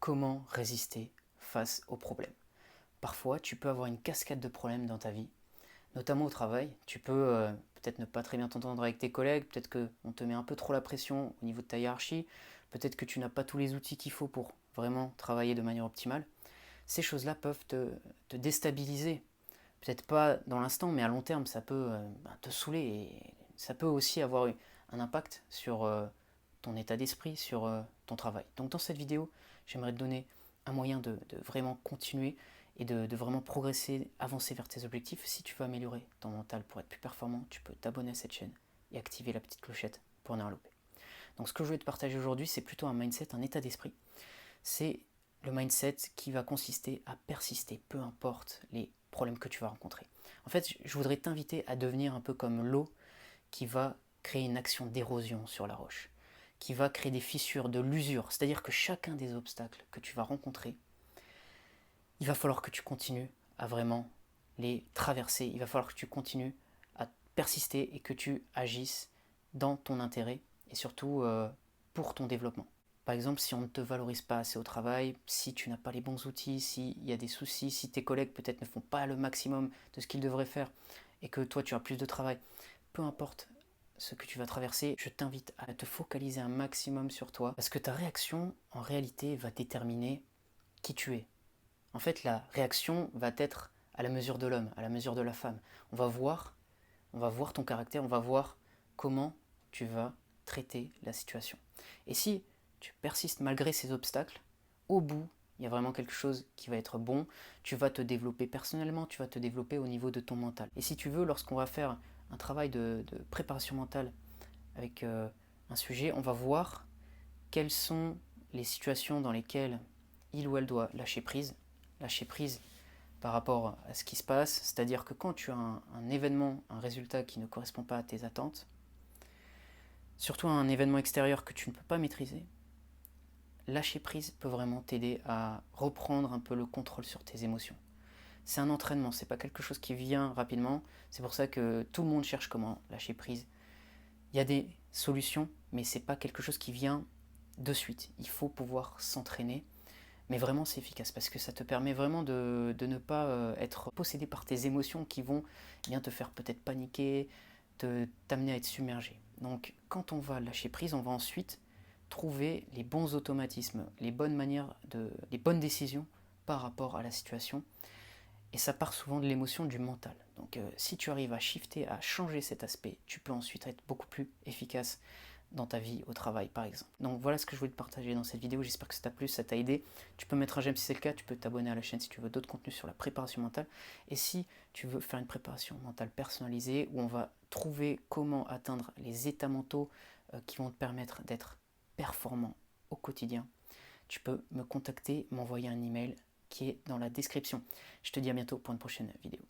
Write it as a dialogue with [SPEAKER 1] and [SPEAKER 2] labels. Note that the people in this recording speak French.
[SPEAKER 1] comment résister face aux problèmes. Parfois, tu peux avoir une cascade de problèmes dans ta vie, notamment au travail. Tu peux peut-être ne pas très bien t'entendre avec tes collègues, peut-être qu'on te met un peu trop la pression au niveau de ta hiérarchie, peut-être que tu n'as pas tous les outils qu'il faut pour vraiment travailler de manière optimale. Ces choses-là peuvent te déstabiliser. Peut-être pas dans l'instant, mais à long terme, ça peut te saouler et ça peut aussi avoir un impact sur ton état d'esprit, sur ton travail. Donc dans cette vidéo, j'aimerais te donner un moyen de vraiment continuer et de vraiment progresser, avancer vers tes objectifs. Si tu veux améliorer ton mental pour être plus performant, tu peux t'abonner à cette chaîne et activer la petite clochette pour ne rien louper. Donc ce que je voulais te partager aujourd'hui, c'est plutôt un mindset, un état d'esprit. C'est le mindset qui va consister à persister, peu importe les problèmes que tu vas rencontrer. En fait, je voudrais t'inviter à devenir un peu comme l'eau qui va créer une action d'érosion sur la roche, qui va créer des fissures, de l'usure. C'est-à-dire que chacun des obstacles que tu vas rencontrer, il va falloir que tu continues à vraiment les traverser. Il va falloir que tu continues à persister et que tu agisses dans ton intérêt et surtout pour ton développement. Par exemple, si on ne te valorise pas assez au travail, si tu n'as pas les bons outils, s'il y a des soucis, si tes collègues peut-être ne font pas le maximum de ce qu'ils devraient faire et que toi tu as plus de travail, peu importe ce que tu vas traverser, je t'invite à te focaliser un maximum sur toi parce que ta réaction en réalité va déterminer qui tu es. En fait, la réaction va être à la mesure de l'homme, à la mesure de la femme. On va voir ton caractère, on va voir comment tu vas traiter la situation. Et si tu persistes malgré ces obstacles, au bout, il y a vraiment quelque chose qui va être bon. Tu vas te développer personnellement, tu vas te développer au niveau de ton mental. Et si tu veux, lorsqu'on va faire un travail de préparation mentale avec un sujet, on va voir quelles sont les situations dans lesquelles il ou elle doit lâcher prise par rapport à ce qui se passe, c'est-à-dire que quand tu as un événement, un résultat qui ne correspond pas à tes attentes, surtout un événement extérieur que tu ne peux pas maîtriser, lâcher prise peut vraiment t'aider à reprendre un peu le contrôle sur tes émotions. C'est un entraînement, c'est pas quelque chose qui vient rapidement, c'est pour ça que tout le monde cherche comment lâcher prise. Il y a des solutions, mais c'est pas quelque chose qui vient de suite. Il faut pouvoir s'entraîner, mais vraiment c'est efficace parce que ça te permet vraiment de ne pas être possédé par tes émotions qui vont bien te faire peut-être paniquer, t'amener à être submergé. Donc quand on va lâcher prise, on va ensuite trouver les bons automatismes, les bonnes manières, les bonnes décisions par rapport à la situation. Et ça part souvent de l'émotion, du mental. Donc si tu arrives à shifter, à changer cet aspect, tu peux ensuite être beaucoup plus efficace dans ta vie au travail par exemple. Donc voilà ce que je voulais te partager dans cette vidéo, j'espère que ça t'a plu, ça t'a aidé. Tu peux mettre un j'aime si c'est le cas, tu peux t'abonner à la chaîne si tu veux d'autres contenus sur la préparation mentale. Et si tu veux faire une préparation mentale personnalisée où on va trouver comment atteindre les états mentaux qui vont te permettre d'être performant au quotidien, tu peux me contacter, m'envoyer un email qui est dans la description. Je te dis à bientôt pour une prochaine vidéo.